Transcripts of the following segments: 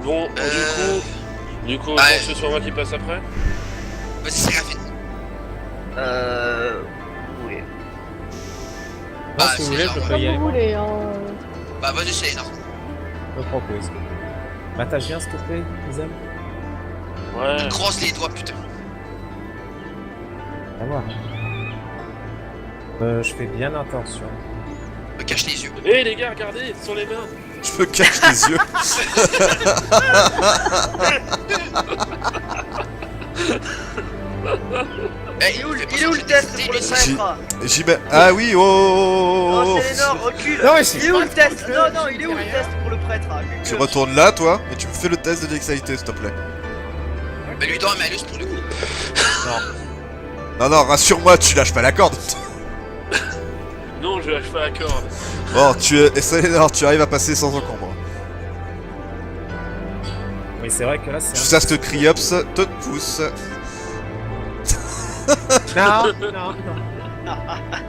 Bon, du coup, ouais. ce soit moi qui passe après. Vas-y, Séraphine. Oui. Moi, Bah, si vous c'est voulez, genre, je peux Comme y aller. vous Moi. voulez, hein. Bah, vas-y, c'est énorme. Je me propose. M'attache bien, s'il te plaît, Isam. Ouais. Croise les doigts, putain. À voir. Je fais bien attention. Me cache les yeux. Hé les gars, regardez, sur les mains. Je me cache les yeux. Eh, Il est où le test pour le prêtre? J'y mets. Ah oui, oh, oh, Oh, oh. c'est énorme, recule. Non, mais c'est Il est où pas le test? le- Non, non, il est où le test pour le prêtre? Tu retournes là, toi, et tu me fais le test de dextérité, s'il te plaît. Mais lui donne un malus pour le coup. Non, non, rassure-moi, tu lâches pas la corde. Non, je lâche pas la corde. Bon, Selenor, tu arrives à passer sans encombre. Oui, c'est vrai que là, c'est Ça, ce Criops te pousse. Non, non, non.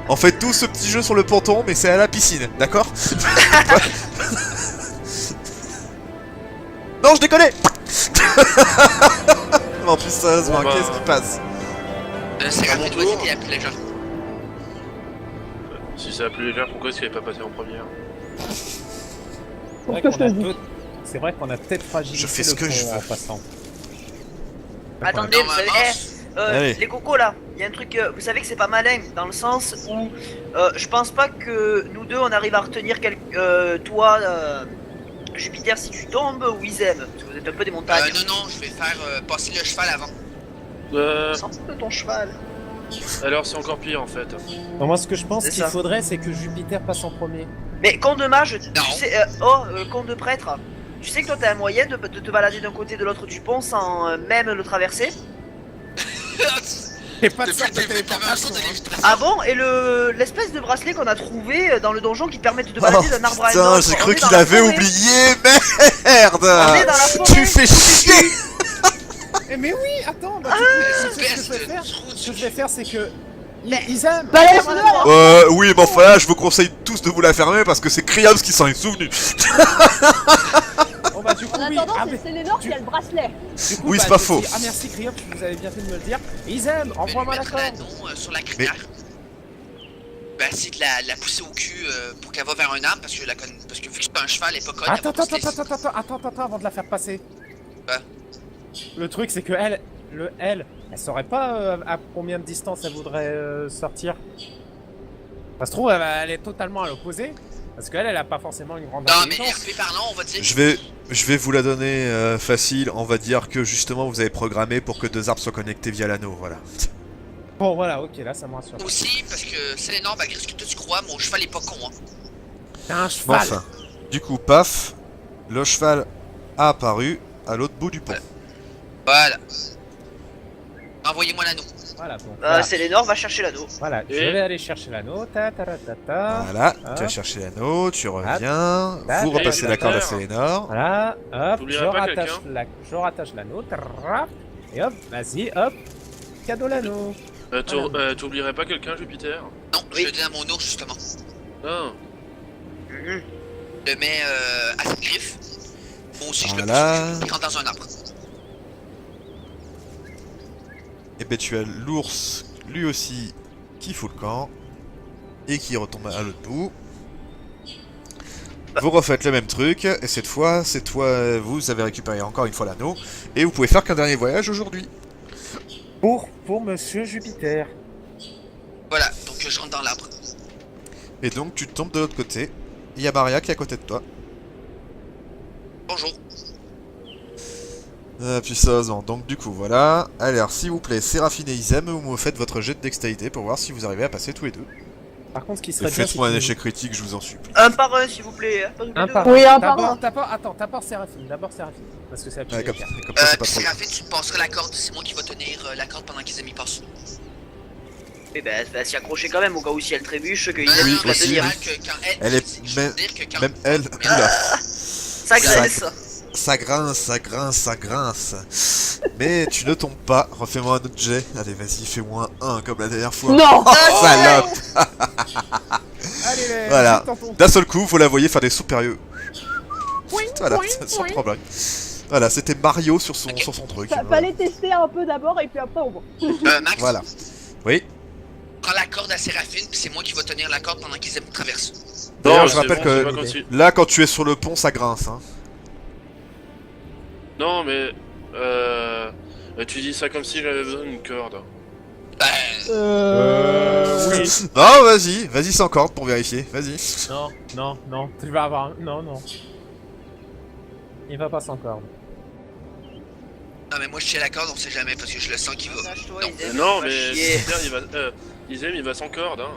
On fait tout ce petit jeu sur le ponton, mais c'est à la piscine, d'accord? Non, je déconnais. En plus, sérieusement, Bon, bah. qu'est-ce qui passe? Séraphine, tour. vas-y, t'es la plus légère. Si c'est la plus légère, pourquoi est-ce qu'elle est pas passée en première? C'est vrai Pour que je qu'on a te dise. peut- C'est vrai qu'on a peut-être fragilisé Je fais ce le que pont je veux. en passant. Attendez, vous savez, Normalement, Allez. les cocos là, il y a un truc, vous savez que c'est pas malin, dans le sens où je pense pas que nous deux on arrive à retenir toi, Jupiter, si tu tombes, ou Isem, parce que vous êtes un peu des montagnes. non, je vais faire passer le cheval avant. Sens un peu ton cheval. Alors c'est encore pire en fait. Non, moi, ce que je pense C'est qu'il ça. faudrait, c'est que Jupiter passe en premier. Mais con de mage, tu Non. sais, con de prêtre, tu sais que toi t'as un moyen de te balader d'un côté de l'autre du pont sans même le traverser? Et pas de Depuis sorte de le début, t'avais un téléportation, sens de hein. lévitation. Ah bon? Et l'espèce de bracelet qu'on a trouvé dans le donjon qui te permet de te balader d'un arbre à un putain, autre. j'ai On cru est qu'il dans la avait forêt. oublié, On merde. est dans la forêt. Tu fais chier. Eh, mais oui, attends, bah, du coup, tu sais ce que je vais faire. Ce que je vais faire, c'est que. Isam, Balèze ferme-la dehors. porte. Oui, mais enfin là, je vous conseille tous de vous la fermer parce que c'est Criops qui s'en est souvenu. Bon, bah, du coup, En oui. attendant, Ah, c'est mais- Sélénor qui a le bracelet. du coup, Oui, bah, c'est pas je faux. dis, ah, merci, Criops, vous avez bien fait de me le dire. Isam, Je vais lui envoie-moi la mettre corde. l'anneau sur la crinière. Bah, c'est de la pousser au cul pour qu'elle va vers un arbre parce que parce que vu que c'est pas un cheval, elle est pas conne. Attends, avant de la faire passer. Quoi? Le truc, c'est que elle saurait pas à combien de distance elle voudrait sortir. Ça se trouve, elle est totalement à l'opposé. Parce qu'elle a pas forcément une grande Non, mais intelligence. RP parlant, on va dire. Je vais vous la donner facile. On va dire que justement vous avez programmé pour que deux arbres soient connectés via l'anneau, voilà. Bon, voilà, ok, là, ça me rassure. Aussi, parce que c'est énorme, malgré ce que toi tu crois, mon cheval est pas con, hein. T'as un Bon, cheval. enfin, du coup, paf, le cheval a apparu à l'autre bout du pont. Voilà. Envoyez-moi l'anneau. Voilà, bon. Voilà, Sélénor va chercher l'anneau. voilà, je Et- vais aller chercher l'anneau. Ta ta ta ta ta. Voilà, Ah. tu vas chercher l'anneau, tu reviens, Ah. vous repassez Et la corde à Jupiter. Sélénor. Voilà, hop, T'oublieras pas je rattache l'anneau. Trrrrap. Et hop, vas-y, hop. Cadeau l'anneau. T'oublierais pas quelqu'un, Jupiter? Non, Oui. je le donne à mon ours, justement. Non. Mhm. Je le mets à ses griffes. Moi aussi, je Voilà. le pousse, il rentre dans un arbre. Et ben tu as l'ours, lui aussi, qui fout le camp. Et qui retombe à l'autre bout. Vous refaites le même truc, et cette fois, c'est toi, vous avez récupéré encore une fois l'anneau. Et vous pouvez faire qu'un dernier voyage aujourd'hui. Pour Monsieur Jupiter. Voilà, donc je rentre dans l'arbre. Et donc tu tombes de l'autre côté. Il y a Maria qui est à côté de toi. Bonjour. Puis sérieusement, donc du coup voilà. Allez, alors s'il vous plaît, Séraphine et Isem, vous me faites votre jet de dextérité pour voir si vous arrivez à passer tous les deux. Par contre, ce qui Et serait bien, c'est faites-moi un que- échec critique, je vous en supplie. Un par un, s'il vous plaît. Hein, pas tous les Un deux. par Oui, un par D'abord, un. d'abord Séraphine. Parce que c'est la plus Ouais, comme, délicate. comme ça, c'est pas trop. Séraphine, tu me passeras la corde, c'est moi qui va tenir la corde pendant qu'ils aiment y passent. Mais ben, elle va s'y accrocher quand même au cas où si elle trébuche, que Oui, Isem oui, va aussi, tenir. oui. Que quand Elle est je veux même- dire que quand- Même elle, oula, Ça graisse. ça grince, ça grince, ça grince. Mais tu ne tombes pas, refais-moi un autre jet. Allez, vas-y, fais-moi un comme la dernière fois. Non. Oh, salope. Allez, Voilà. vite, tonton. D'un seul coup, vous la voyez faire des sauts périlleux. Oui, Voilà, oui, sans oui. problème. Voilà, c'était Mario sur son, Ok. sur son truc. Fallait tester un peu d'abord et puis après on voit. Max, Voilà. Oui. prends la corde à Séraphine, puis c'est moi qui vais tenir la corde pendant qu'ils traversent. D'ailleurs, Non, je c'est rappelle bon, que- c'est pas comme si- Là, quand tu es sur le pont, ça grince. Hein. Non, mais... tu dis ça comme si j'avais besoin d'une corde. Ben, Oui. Non, vas-y sans corde pour vérifier. Vas-y. Non, tu vas avoir... Non. Il va pas sans corde. non mais moi je tiens la corde, on sait jamais, parce que je le sens qu'il va. Attache-toi, Non. Isem, Non, fais mais pas chier. Jupiter, il va sans corde, hein.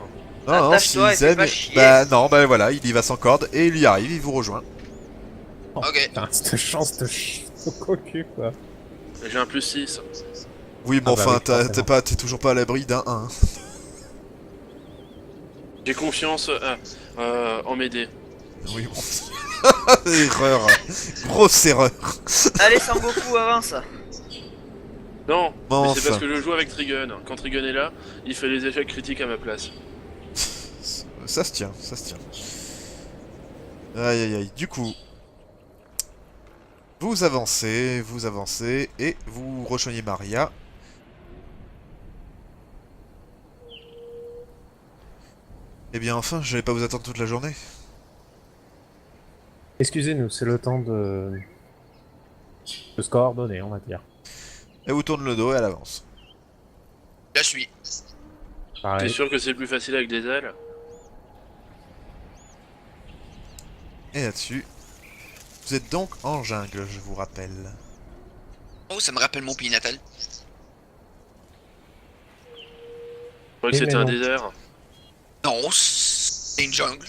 Non, Attache-toi et s'ils fais aiment- pas chier. Bah non, bah voilà, il y va sans corde et il y arrive, il vous rejoint. Ok. Putain, cette chance de cocu, quoi. J'ai un plus 6. Oui, mais Ah bah enfin, oui, forcément. t'es toujours pas à l'abri d'un 1. J'ai confiance en m'aider. Oui, bon. Erreur. Grosse erreur. Allez, Sangoku, avance. Non, Bon, mais c'est parce enfin. que je joue avec Trigun. Quand Trigun est là, il fait les échecs critiques à ma place. Ça se tient, ça se tient. Aïe aïe aïe. Du coup, vous avancez et vous rejoignez Maria. Eh bien enfin, je vais pas vous attendre toute la journée. Excusez-nous, c'est le temps de se coordonner, on va dire. Elle vous tourne le dos et elle avance. Je suis. T'es Pareil. sûr que c'est plus facile avec des ailes? Et là-dessus, vous êtes donc en jungle, je vous rappelle. Oh, ça me rappelle mon pays natal. Je croyais que Oui, c'était mais un non. désert. Non, c'est une jungle.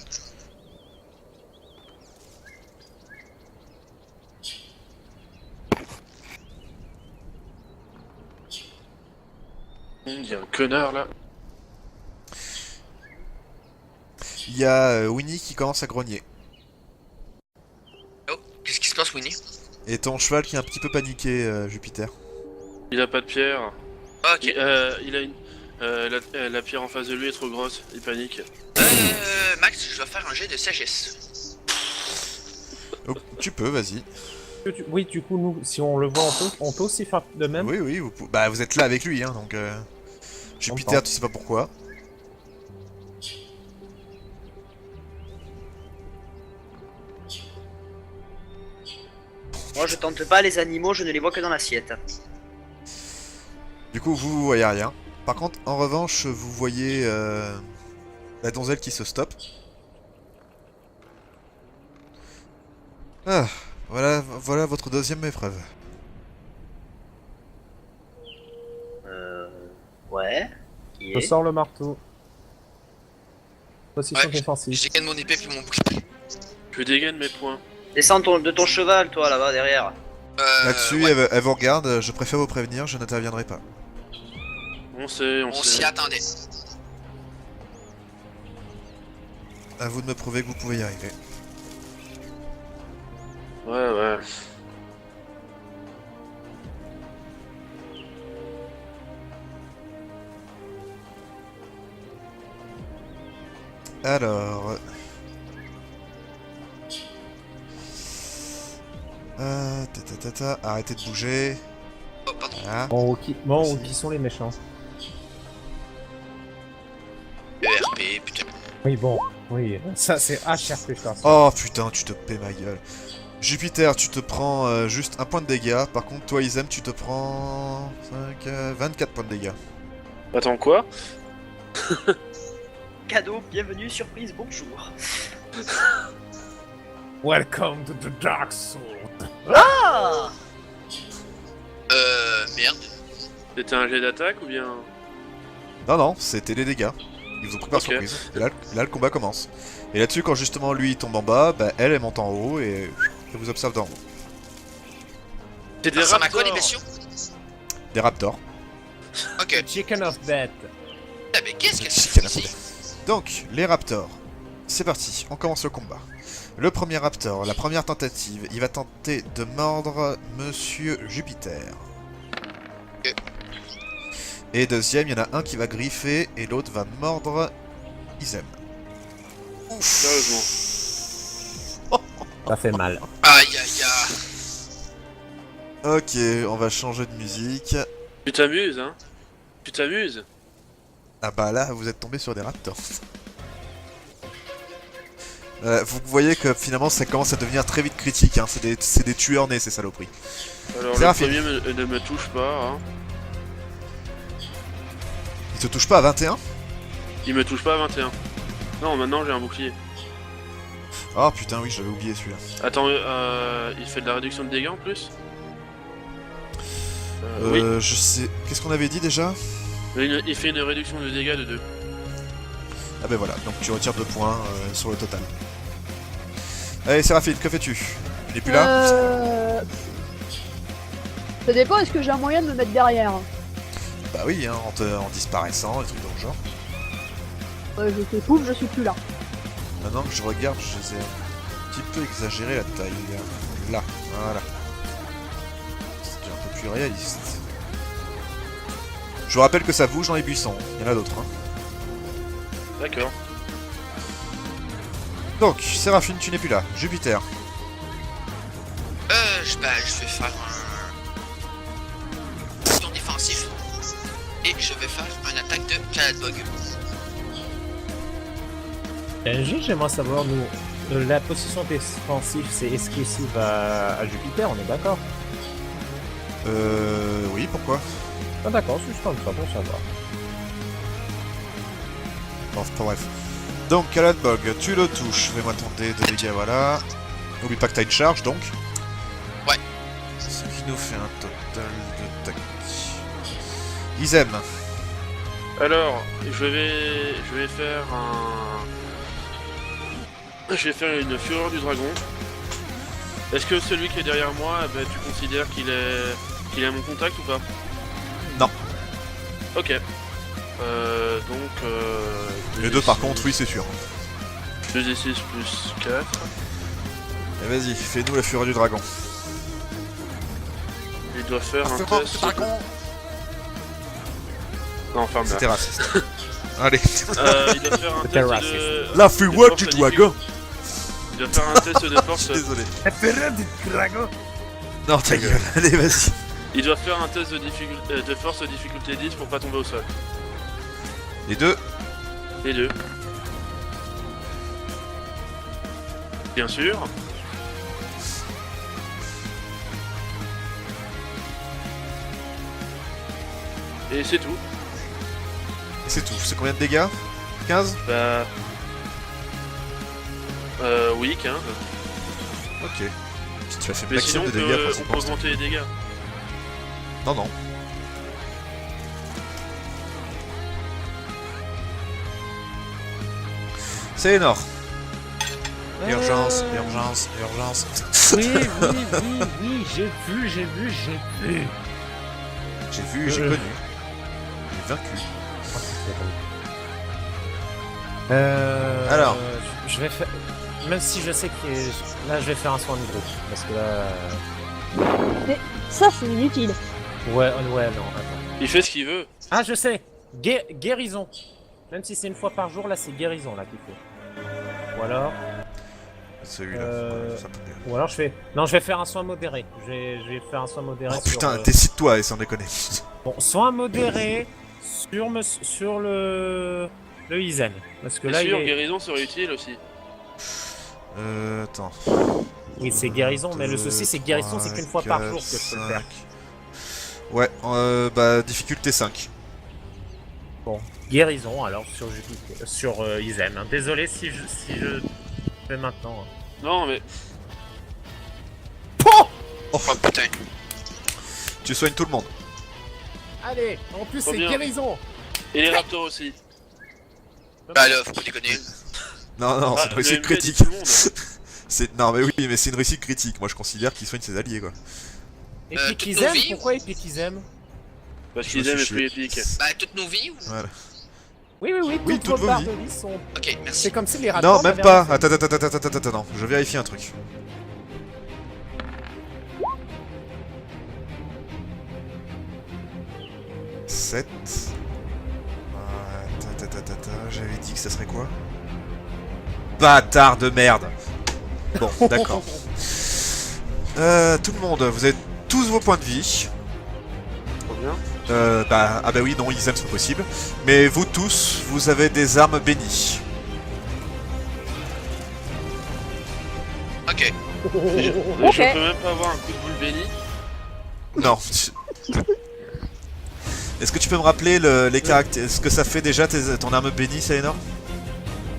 Il y a un connard là. Il y a Winnie qui commence à grogner. Oh, qu'est-ce qui se passe, Winnie? Et ton cheval qui est un petit peu paniqué, Jupiter. Il a pas de pierre. Ah, ok. Il a une. La pierre en face de lui est trop grosse. Il panique. Max, je dois faire un jet de sagesse. Donc, tu peux, vas-y. Oui, du coup, nous, si on le voit, on peut aussi faire de même. Oui, oui, bah vous êtes là avec lui, hein, donc... Jupiter, Entends. tu sais pas pourquoi. Moi, je tente pas les animaux, je ne les vois que dans l'assiette. Du coup, vous voyez rien. Par contre, en revanche, vous voyez la donzelle qui se stoppe. Ah, voilà votre deuxième épreuve. Ouais. Qui Je est sors le marteau. Position Ouais, défensive. je dégaine mon épée puis mon bouclier. Je dégaine mes points. Descends de ton cheval, toi, là-bas, derrière. Là-dessus, Ouais, elle vous regarde, je préfère vous prévenir, je n'interviendrai pas. On sait, on s'y attendait. À vous de me prouver que vous pouvez y arriver. Ouais. Alors... Arrêtez de bouger. Oh, pardon. Voilà. Bon, qui sont les méchants? ERP, putain. Oui, bon. Oui, ça c'est HRP, je pense. Oh putain, tu te paies ma gueule. Jupiter, tu te prends juste un point de dégâts. Par contre, toi, Isem, tu te prends 24 points de dégâts. Attends, quoi? Cadeau, bienvenue, surprise, bonjour. Welcome to the Dark Soul. Ah Merde. C'était un jet d'attaque ou bien... Non, non, c'était les dégâts. Ils vous ont pris par Ok. surprise. Et là, le combat commence. Et là-dessus, quand justement lui il tombe en bas, bah elle monte en haut et elle vous observe d'en haut. C'est Ça des ressemble à quoi, les raptors. bestiaux? Des raptors. Ok. Chicken of Death. Ah, mais qu'est-ce que Chicken c'est of ici? Donc, les raptors. C'est parti, on commence le combat. Le premier raptor, la première tentative, il va tenter de mordre Monsieur Jupiter. Ok. Et deuxième, il y en a un qui va griffer et l'autre va mordre Isem. Sérieusement. Ça fait mal. Aïe aïe aïe. Ok, on va changer de musique. Tu t'amuses, hein? Tu t'amuses? Ah bah là, vous êtes tombé sur des raptors. Vous voyez que finalement ça commence à devenir très vite critique, hein. C'est des tueurs nés ces saloperies. Alors C'est le Raphaël. premier ne me touche pas, hein. Il te touche pas à 21? Il me touche pas à 21. Non, maintenant j'ai un bouclier. Oh putain, oui, j'avais oublié celui-là. Attends, il fait de la réduction de dégâts en plus? Oui, Je sais. Qu'est-ce qu'on avait dit déjà? il fait une réduction de dégâts de 2. Ah ben voilà, donc tu retires 2 points sur le total. Allez, Séraphine, que fais-tu? Tu n'es plus là? Ça dépend, est-ce que j'ai un moyen de me mettre derrière? Bah oui, hein, en disparaissant, des trucs dans le genre. Je fais pouf, je suis plus là. Maintenant que je regarde, je les ai un petit peu exagéré la taille. Là, voilà. C'est un peu plus réaliste. Je vous rappelle que ça bouge dans les buissons, il y en a d'autres. Hein. D'accord. Donc, Séraphine, tu n'es plus là. Jupiter. Je vais faire un bouton défensif et je vais faire une attaque de Caladbog. Juste, j'aimerais savoir, nous, la position défensive, c'est exclusive à Jupiter, on est d'accord? Oui, pourquoi? Ah d'accord, c'est juste comme ça, bon, ça va. Bon, enfin, bref. Donc, Caladbog, tu le touches. Fais-moi ton dé de dégâts, voilà. N'oublie pas que t'as une charge, donc. Ouais. Ce qui nous fait un total de tac. Isem. Alors, je vais faire un... Je vais faire une fureur du dragon. Est-ce que celui qui est derrière moi, eh ben, tu considères qu'il est à mon contact ou pas? Non. Ok. Donc... Les deux, par contre, oui, c'est sûr. 2d6 plus 4. Et vas-y, fais-nous la fureur du dragon. Il doit faire un Fureur test... du dragon. Non, ferme C'était là. raciste. Allez. Il doit faire un C'était test raciste. de... La fureur de force du à dragon. Il doit faire un test de force... Désolé. La fureur du dragon. Non, ta gueule. Allez, vas-y. Il doit faire un test de force difficulté 10 pour pas tomber au sol. Les deux. Les deux. Bien sûr. Et c'est tout. Et c'est tout. C'est combien de dégâts? 15? Bah... Oui, 15. Ok. Si tu as fait Mais sinon, maximum on de dégâts peut, pour on peut augmenter les dégâts. Non, non. C'est énorme. Urgence, urgence, urgence. Oui, j'ai vu. J'ai vu, j'ai connu. J'ai vaincu. Alors. Je vais faire... Même si je sais que... Là, je vais faire un soin de groupe. Parce que là... Ça, c'est inutile. Ouais, non, attends. Il fait ce qu'il veut. Ah, je sais. Guérison. Même si c'est une fois par jour, là, c'est guérison, là, qu'il faut. Ou alors... Celui-là, ça peut bien. Ou alors je fais... Non, je vais faire un soin modéré. Je vais faire un soin modéré Oh sur... putain, décide-toi, et sans déconner. Bon, soin modéré sur le Izen. Parce que Bien là, sûr, il est... guérison serait utile aussi. Attends. Oui, c'est guérison, mais le souci, c'est guérison, c'est qu'une fois par jour que je peux le faire. Ouais, bah, difficulté 5. Bon, guérison, alors, sur Jupiter, sur Izen. Hein. Désolé si je fais maintenant. Hein. Non, mais... Oh putain. Tu soignes tout le monde. Allez, en plus, Trop c'est bien. guérison. Et les raptors aussi. Bah là, faut pas déconner. Non, non, c'est une le réussite MV dit critique. tout le monde. Non, mais oui, mais c'est une réussite critique. Moi, je considère qu'il soigne ses alliés, quoi. Et toutes puis nos qu'ils aiment, vies, pourquoi et puis qu'ils aiment? Parce Je qu'ils me aiment suis les plus épiques. Bah, toutes nos vies ou... Voilà. Oui, Oui, toutes toutes vos vos barres vies. de vie sont... Ok, merci. C'est comme si les rapports... Non, même pas. Attends, non. Je vérifie un truc. Sept. J'avais dit que ça serait quoi? Bâtard de merde. Bon, d'accord. Tout le monde, vous avez tous vos points de vie. Trop bien. Ah bah oui, non, Isem, c'est pas possible. Mais vous tous, vous avez des armes bénies. Ok. Et Ok. je peux même pas avoir un coup de boule béni. Non. Est-ce que tu peux me rappeler les caractères, ce que ça fait déjà ton arme bénie, Saénor?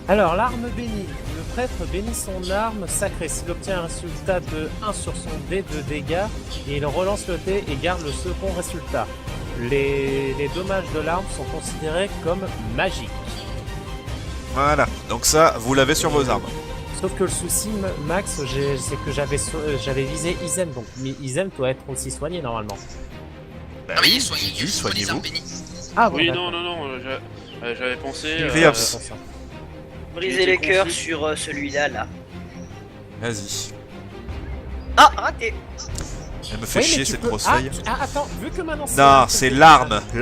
Alors, l'arme bénie. Le prêtre bénit son arme sacrée s'il obtient un résultat de 1 sur son dé de dégâts et il relance le dé et garde le second résultat. Les dommages de l'arme sont considérés comme magiques. Voilà, donc ça, vous l'avez sur vos armes. Sauf que le souci, Max, c'est que j'avais visé Isem, donc mais Isem doit être aussi soigné normalement. Bah Ah oui, soignez-vous. soignez-vous. Ah bon, Oui, d'accord. non, j'avais pensé. Criops. Briser J'ai les été cœurs confus. sur celui-là, là. Vas-y. Ah, raté. Elle me fait Oui, mais chier tu cette peux- grosse ah, feuille. attends, vu que maintenant Non, c'est l'arme, Ah oui,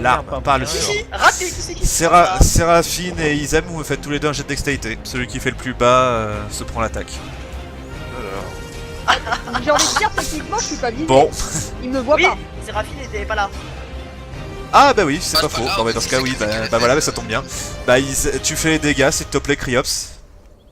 l'arme, non, pas le pas- sort. Si, raté, qui c'est qui Séraphine et Isem, vous me faites tous les deux un jet de dextérité. Celui qui fait le plus bas se prend l'attaque. Alors, J'ai envie de dire, techniquement, je suis pas visé. Bon. Il me voit Oui, pas. Séraphine n'était pas là. Ah bah oui, c'est Ah, pas c'est faux. pas grave, Bon bah dans ce cas oui, bah voilà, bah, ça tombe bien. Bah tu fais les dégâts, s'il te plaît, Criops.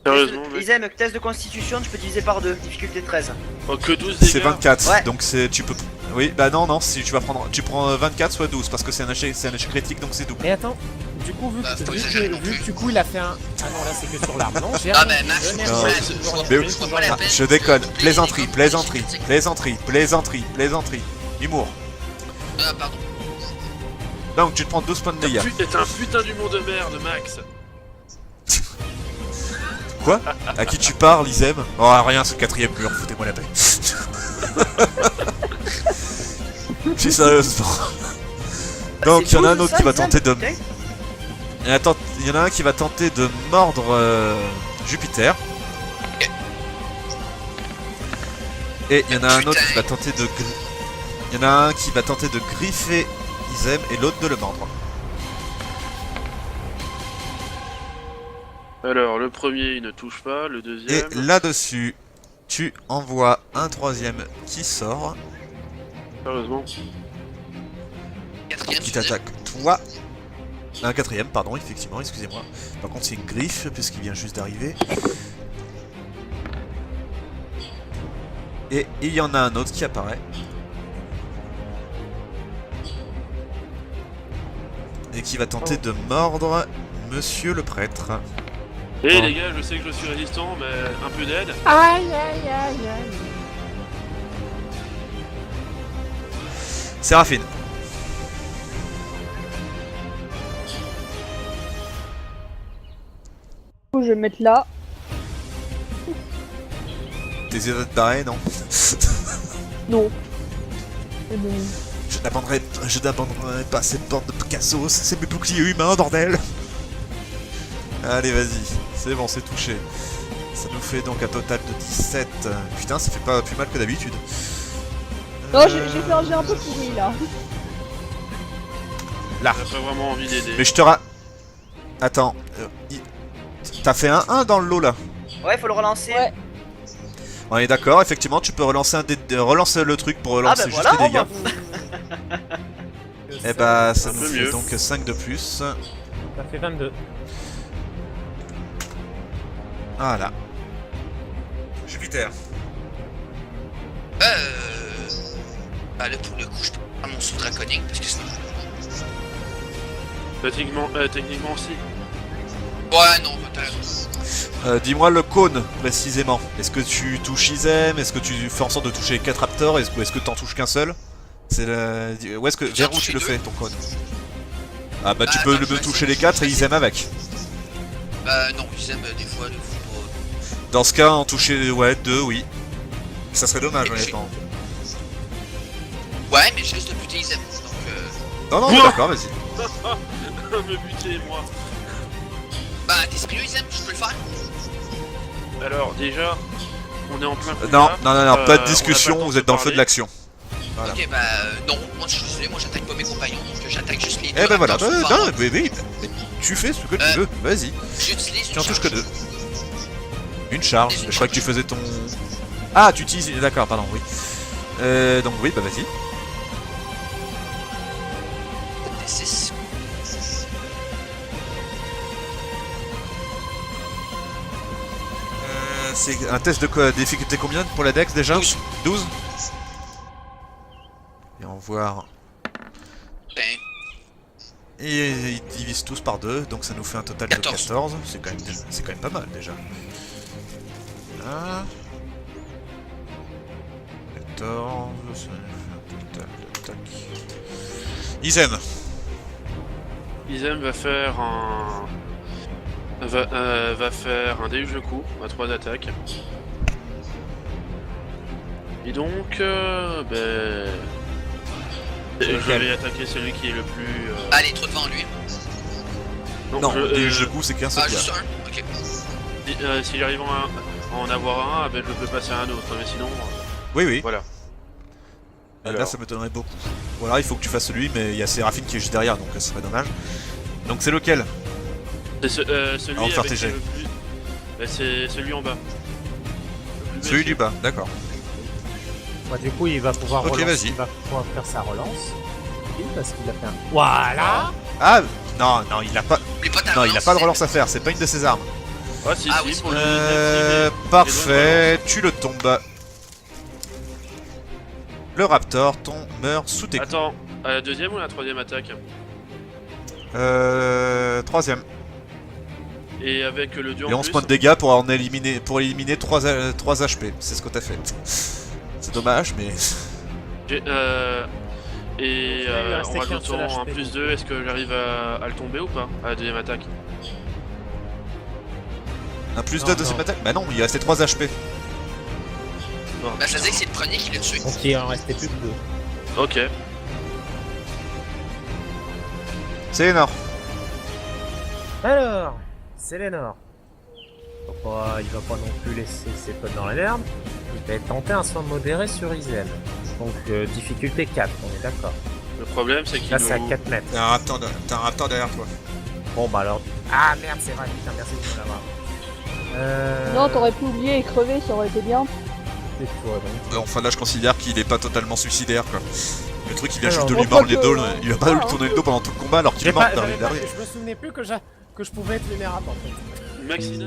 sérieusement, mec. Isem, test de constitution, tu peux diviser par 2, difficulté 13. Oh, que 12 dégâts. C'est 24, Ouais. donc tu peux... Oui, bah non, si tu vas prendre... Tu prends 24 soit 12, parce que c'est un échec critique, donc c'est double. Mais attends, du coup, vu Bah, faut que, exagérer non vu plus. que du coup il a fait un. Ah non, là c'est que sur l'arme. Non, j'ai Ah, rien mais dit, Max, je n'ai je Non. rien vois- dit, je toujours vois- rien Mais dit, je vois toujours pas la rien peine. dit. Je déconne, Plaisanterie, plaisanterie, plaisanterie, plaisanterie. plaisanterie. Humour. Ah, pardon. Donc tu te prends 12 points de dégâts. T'es un putain d'humour de merde, Max. Quoi? À qui tu parles, Isem? Oh rien, c'est le quatrième mur, foutez-moi la paix. Si sérieusement. Donc il y en a un autre qui va tenter de... Il y en a un qui va tenter de mordre Jupiter. Et il y en a un autre qui va tenter de... Il y en a un qui va tenter de griffer Isem et l'autre de le mordre. Alors, le premier, il ne touche pas. Le Et deuxième. là-dessus, tu envoies un troisième qui sort, Sérieusement. Quatrième, qui tu faisais. t'attaque toi. Un quatrième, pardon, effectivement, excusez-moi. Par contre, c'est une griffe, puisqu'il vient juste d'arriver. Et il y en a un autre qui apparaît. Et qui va tenter de mordre Monsieur le prêtre. Eh les gars, je sais que je suis résistant, mais un peu d'aide. Aïe aïe aïe aïe. Séraphine. Du coup, je vais me mettre là. Tes yeux de barrer, non? Non. Et bon. Je n'abandonnerai pas cette bande de Picasso, c'est mes boucliers humains, bordel! Allez, vas-y, c'est bon, c'est touché. Ça nous fait donc un total de 17. Putain, ça fait pas plus mal que d'habitude. Non, j'ai fait un jet un peu pourri là. Là. J'ai pas vraiment envie d'aider. Mais je te Attends, t'as fait un 1 dans le lot là. Ouais, faut le relancer. Ouais. On est d'accord, effectivement, tu peux relancer relancer le truc pour relancer bah juste voilà, les dégâts. bah. Et bah, ça Un nous peu fait mieux. donc 5 de plus. Ça fait 22. Voilà. Jupiter. Bah, là, pour le coup, je peux pas mon saut draconique parce que sinon. Techniquement aussi. Ouais, non, peut-être. Dis-moi le cône précisément. Est-ce que tu touches Isem? Est-ce que tu fais en sorte de toucher 4 raptors? Est-ce que t'en touches qu'un seul? C'est le... Où est-ce que... Vers où tu le fais ton cône? Ah bah tu Bah, peux attends, je vais toucher essayer. les 4 et Isem avec. Bah, non, ils aiment des fois. Dans ce cas en toucher 2 oui. Ça serait dommage Et honnêtement. Ouais, mais je risque de buter ils aiment. Donc, Non non Ouah d'accord vas-y. Me buter, moi. bah, t'es sérieux, ils aiment, je peux le faire. Alors, déjà, on est en plein combat. Non non non non, pas on de a discussion, pas le temps vous êtes dans le feu de parler. l'action. Voilà. Ok, bah, non, moi je suis désolé, moi j'attaque pas mes compagnons, donc j'attaque juste les deux. Eh ben voilà, raptors non, souvent. oui, tu fais ce que tu veux, vas-y. J'utilise Tu en une touches que charge. 2. Une charge, Une je crois que tu charge. faisais ton... Ah, tu utilises... D'accord, pardon, oui. Donc oui, bah vas-y. D6. C'est un test de quoi, difficulté combien pour la Dex déjà 12. 12. Et on va voir. Ben, Et ils divisent tous par 2, donc ça nous fait un total 14. de 14. C'est quand même pas mal déjà. Là. 14, ça nous fait un total de tac. Izen. Izem va faire un... va faire un déluge de coups à 3 attaques. Et donc, ben... je Lequel vais attaquer celui qui est le plus... allez, trop devant lui. Non, je- déluge de coup c'est qu'un seul Ah, gars. juste un? Ok. si j'arrive à en avoir un, ben je peux passer à un autre, mais sinon, Oui, oui. voilà. Là Alors. ça m'étonnerait beaucoup. Voilà, il faut que tu fasses celui, mais il y a Séraphine qui est juste derrière, donc ce serait dommage. Donc c'est lequel C'est celui On va faire avec tes jets. le plus... Ben, c'est celui en bas. Le plus Celui basique. du bas, d'accord. Bah, du coup, il va pouvoir Ok, relancer, vas-y. il va pouvoir faire sa relance. Oui, parce qu'il a fait un... Voilà. Ah non, non, il a pas. Oublie pas ta Non, il a relance, pas de c'est- relance à faire, c'est pas une de ses armes. Ah si, Ah si, oui, pour le désactiver. Parfait, tu le tombes. Le raptor meurt sous tes coups. Attends, à la deuxième ou la troisième attaque? Troisième. Et avec le dieu Et en 11 plus, points de dégâts pour éliminer 3 HP. C'est ce que t'as fait. C'est dommage, mais. j'ai- et Il lui restait en qu'un rajoutant seul un HP, plus donc. 2, est-ce que j'arrive à le tomber ou pas? À la deuxième attaque? Un plus Non, 2 deuxième non. attaque. Bah non, il restait 3 HP. Bon. Bah, ça veut dire que c'est le premier qui l'a tué. Donc il en restait plus que 2. Ok. C'est énorme. Alors, c'est Lénore. Il va pas non plus laisser ses potes dans la merde. Il va tenter un soin modéré sur Izen. Donc difficulté 4, on est d'accord. Le problème c'est qu'il Là c'est à nous... 4 mètres. T'as un raptor derrière toi. Bon bah alors... Ah merde, c'est vrai, putain, merci de me l'avoir. Non, t'aurais pu oublier et crever, ça aurait été bien. C'est toi donc. Enfin là, je considère qu'il est pas totalement suicidaire quoi. Le truc, il vient juste de Alors, lui mordre les pas dos. que- Il va pas lui tourner le dos pendant tout le combat alors qu'il est mort derrière. Je me souvenais plus que je pouvais être vulnérable en fait. Maxina...